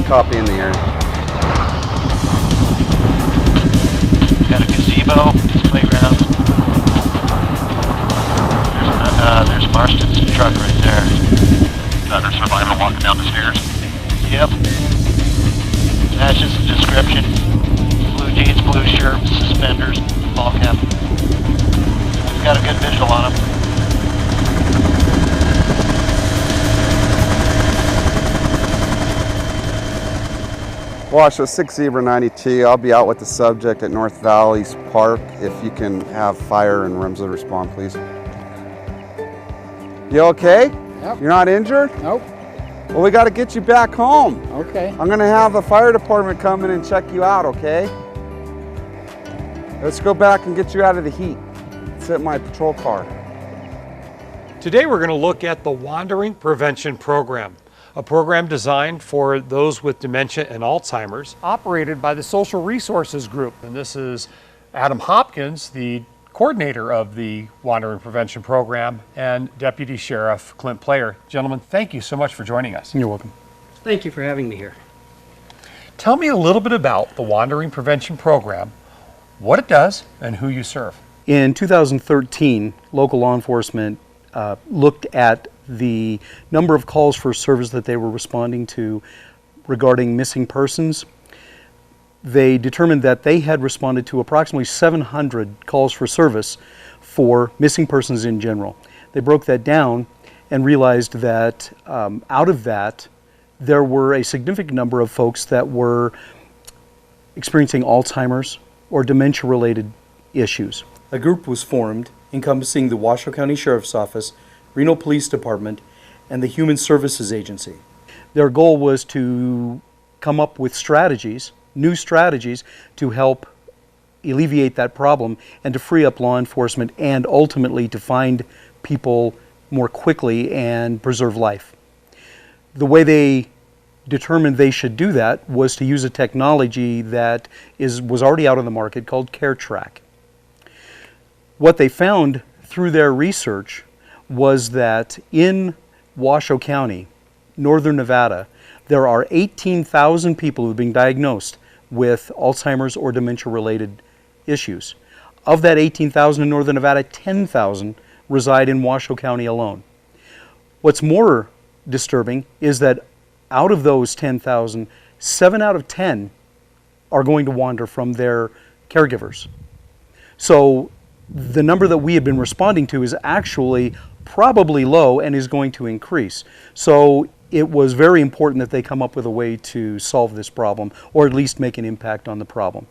Copy in the air. Got a gazebo, playground. There's Marston's truck right there. Another survivor walking down the stairs. Yep. That's just a description. Blue jeans, blue shirt, suspenders, ball cap. We've got a good visual on him. Washoe 6 Zebra 92. I'll be out with the subject at North Valley's Park. If you can have fire and REMSA respond, please. You okay? Yep. You're not injured? Nope. Well, we got to get you back home. Okay. I'm going to have the fire department come in and check you out, okay? Let's go back and get you out of the heat. Sit in my patrol car. Today we're going to look at the Wandering Prevention Program, a program designed for those with dementia and Alzheimer's, operated by the Social Resources Group. And this is Adam Hopkins, the coordinator of the Wandering Prevention Program, and Deputy Sheriff Clint Player. Gentlemen, thank you so much for joining us. You're welcome. Thank you for having me here. Tell me a little bit about the Wandering Prevention Program, what it does, and who you serve. In 2013, local law enforcement looked at the number of calls for service that they were responding to regarding missing persons. They determined that they had responded to approximately 700 calls for service for missing persons in general. They broke that down and realized that out of that, there were a significant number of folks that were experiencing Alzheimer's or dementia-related issues. A group was formed encompassing the Washoe County Sheriff's Office, Reno Police Department, and the Human Services Agency. Their goal was to come up with strategies, new strategies, to help alleviate that problem and to free up law enforcement and ultimately to find people more quickly and preserve life. The way they determined they should do that was to use a technology that was already out on the market called CareTrac. What they found through their research was that in Washoe County, northern Nevada, there are 18,000 people who are being diagnosed with Alzheimer's or dementia-related issues. Of that 18,000 in northern Nevada, 10,000 reside in Washoe County alone. What's more disturbing is that out of those 10,000, 7 out of 10 are going to wander from their caregivers. So the number that we have been responding to is actually probably low and is going to increase. So it was very important that they come up with a way to solve this problem, or at least make an impact on the problem.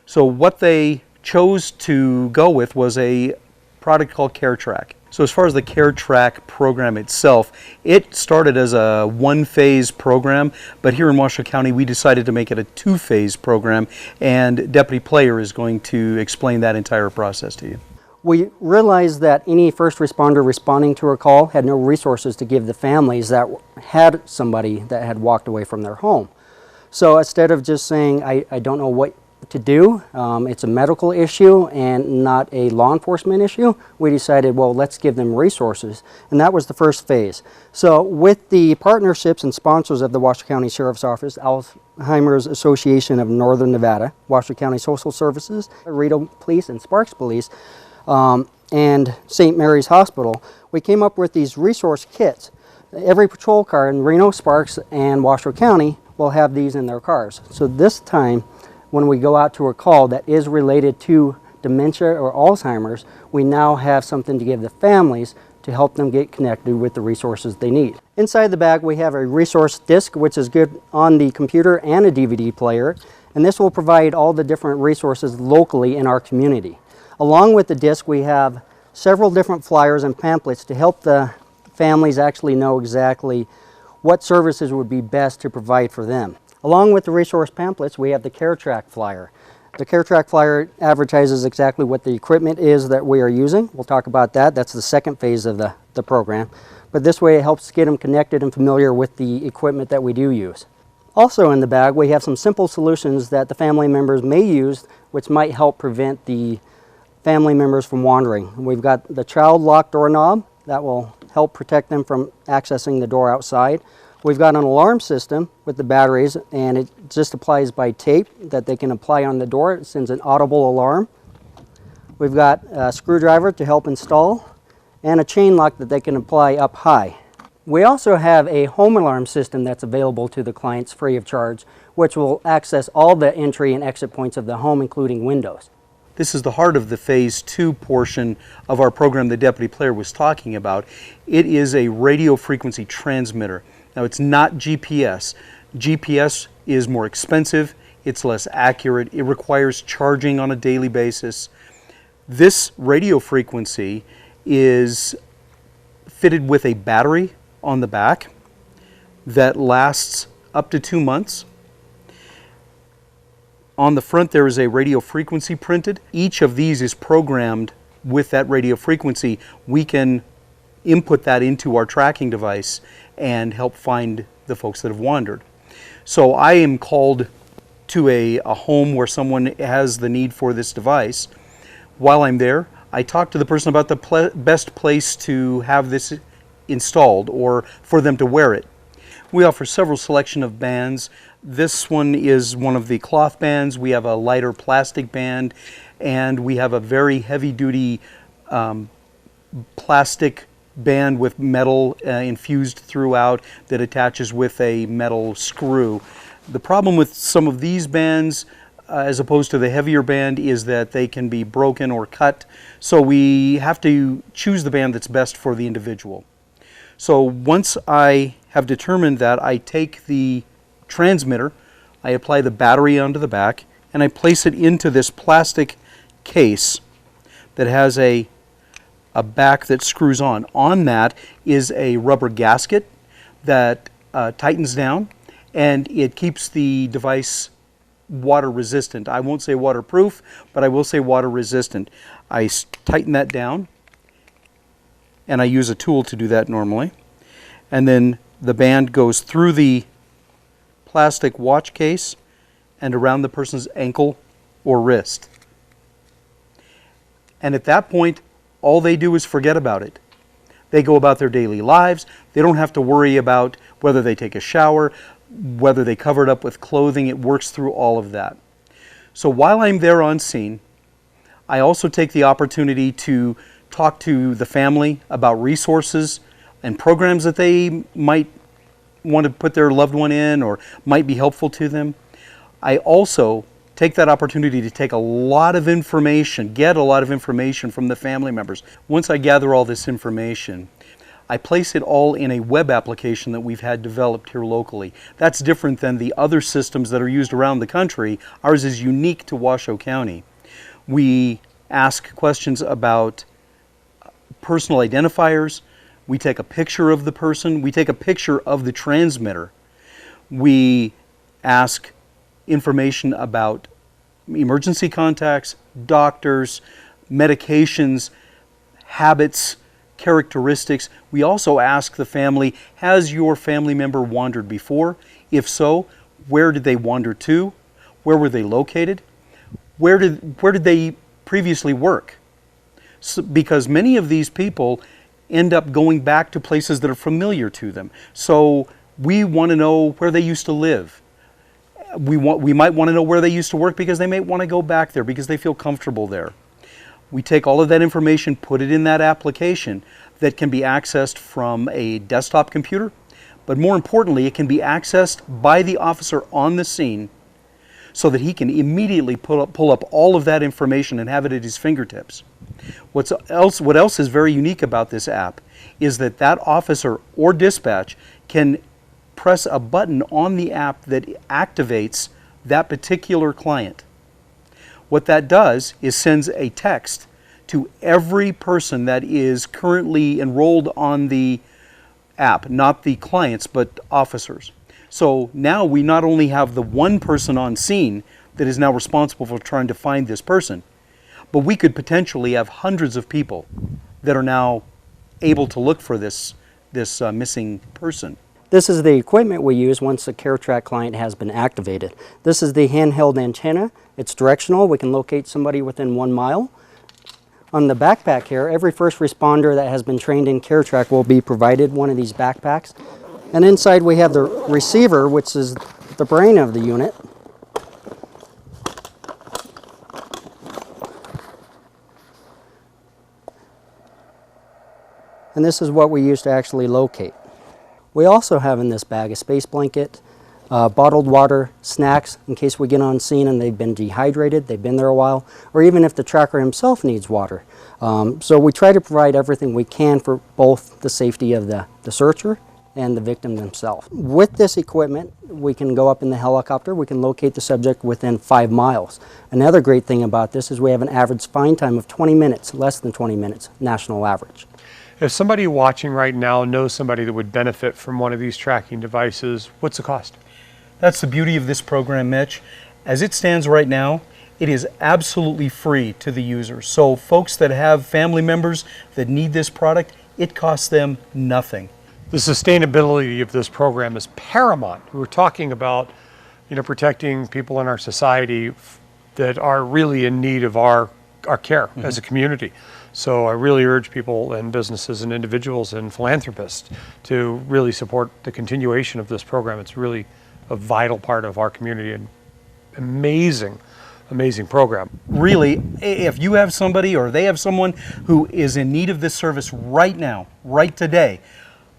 So what they chose to go with was a product called CareTrac. So as far as the CareTrac program itself, it started as a one-phase program, but here in Washoe County we decided to make it a two-phase program, and Deputy Player is going to explain that entire process to you. We realized that any first responder responding to a call had no resources to give the families that had somebody that had walked away from their home. So instead of just saying, I don't know what to do, it's a medical issue and not a law enforcement issue, we decided, well, let's give them resources. And that was the first phase. So with the partnerships and sponsors of the Washoe County Sheriff's Office, Alzheimer's Association of Northern Nevada, Washoe County Social Services, Reno Police and Sparks Police, and St. Mary's Hospital, we came up with these resource kits. Every patrol car in Reno, Sparks, and Washoe County will have these in their cars. So this time, when we go out to a call that is related to dementia or Alzheimer's, we now have something to give the families to help them get connected with the resources they need. Inside the bag we have a resource disc, which is good on the computer and a DVD player, and this will provide all the different resources locally in our community. Along with the disc we have several different flyers and pamphlets to help the families actually know exactly what services would be best to provide for them. Along with the resource pamphlets we have the CareTrac flyer. The CareTrac flyer advertises exactly what the equipment is that we are using. We'll talk about that. That's the second phase of the program. But this way it helps get them connected and familiar with the equipment that we do use. Also in the bag we have some simple solutions that the family members may use which might help prevent the family members from wandering. We've got the child lock doorknob that will help protect them from accessing the door outside. We've got an alarm system with the batteries, and it just applies by tape that they can apply on the door. It sends an audible alarm. We've got a screwdriver to help install, and a chain lock that they can apply up high. We also have a home alarm system that's available to the clients free of charge, which will access all the entry and exit points of the home, including windows. This is the heart of the Phase 2 portion of our program the Deputy Player was talking about. It is a radio frequency transmitter. Now, it's not GPS. GPS is more expensive, it's less accurate, it requires charging on a daily basis. This radio frequency is fitted with a battery on the back that lasts up to 2 months. On the front there is a radio frequency printed. Each of these is programmed with that radio frequency. We can input that into our tracking device and help find the folks that have wandered. So I am called to a home where someone has the need for this device. While I'm there, I talk to the person about the best place to have this installed or for them to wear it. We offer several selection of bands. This one is one of the cloth bands. We have a lighter plastic band, and we have a very heavy-duty plastic band with metal infused throughout that attaches with a metal screw. The problem with some of these bands, as opposed to the heavier band, is that they can be broken or cut. So we have to choose the band that's best for the individual. So once I have determined that, I take the transmitter, I apply the battery onto the back, and I place it into this plastic case that has a back that screws on. On that is a rubber gasket that tightens down, and it keeps the device water resistant. I won't say waterproof, but I will say water resistant. I tighten that down, and I use a tool to do that normally. And then the band goes through the plastic watch case and around the person's ankle or wrist. And at that point, all they do is forget about it. They go about their daily lives. They don't have to worry about whether they take a shower, whether they cover it up with clothing. It works through all of that. So while I'm there on scene, I also take the opportunity to talk to the family about resources and programs that they might want to put their loved one in or might be helpful to them. I also take that opportunity to take a lot of information, get a lot of information from the family members. Once I gather all this information, I place it all in a web application that we've had developed here locally. That's different than the other systems that are used around the country. Ours is unique to Washoe County. We ask questions about personal identifiers. We take a picture of the person. We take a picture of the transmitter. We ask information about emergency contacts, doctors, medications, habits, characteristics. We also ask the family, has your family member wandered before? If so, where did they wander to? Where were they located? Where did they previously work? So, because many of these people end up going back to places that are familiar to them. So we want to know where they used to live. We might want to know where they used to work because they may want to go back there because they feel comfortable there. We take all of that information, put it in that application that can be accessed from a desktop computer, but more importantly, it can be accessed by the officer on the scene so that he can immediately pull up all of that information and have it at his fingertips. What else is very unique about this app is that that officer or dispatch can press a button on the app that activates that particular client. What that does is sends a text to every person that is currently enrolled on the app, not the clients, but officers. So now we not only have the one person on scene that is now responsible for trying to find this person, but we could potentially have hundreds of people that are now able to look for this missing person. This is the equipment we use once the CareTrac client has been activated. This is the handheld antenna. It's directional. We can locate somebody within 1 mile. On the backpack here, every first responder that has been trained in CareTrac will be provided one of these backpacks. And inside we have the receiver, which is the brain of the unit. And this is what we use to actually locate. We also have in this bag a space blanket, bottled water, snacks in case we get on scene and they've been dehydrated, they've been there a while, or even if the tracker himself needs water. So we try to provide everything we can for both the safety of the searcher and the victim themselves. With this equipment, we can go up in the helicopter, we can locate the subject within 5 miles. Another great thing about this is we have an average find time of 20 minutes, less than 20 minutes, national average. If somebody watching right now knows somebody that would benefit from one of these tracking devices, what's the cost? That's the beauty of this program, Mitch. As it stands right now, it is absolutely free to the user. So folks that have family members that need this product, it costs them nothing. The sustainability of this program is paramount. We're talking about, protecting people in our society that are really in need of our care as a community. So I really urge people and businesses and individuals and philanthropists to really support the continuation of this program. It's really a vital part of our community and amazing program. Really, if you have somebody or they have someone who is in need of this service right now, right today,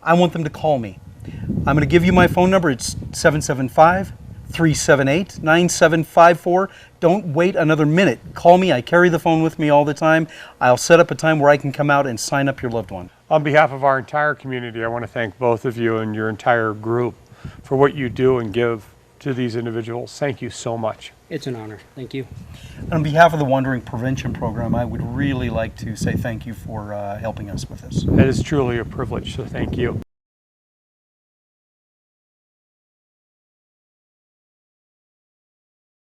I want them to call me. I'm going to give you my phone number. It's 775-378-9754. Don't wait another minute. Call me. I carry the phone with me all the time. I'll set up a time where I can come out and sign up your loved one. On behalf of our entire community, I want to thank both of you and your entire group for what you do and give to these individuals. Thank you so much. It's an honor. Thank you. And on behalf of the Wandering Prevention Program, I would really like to say thank you for helping us with this. It is truly a privilege, so thank you.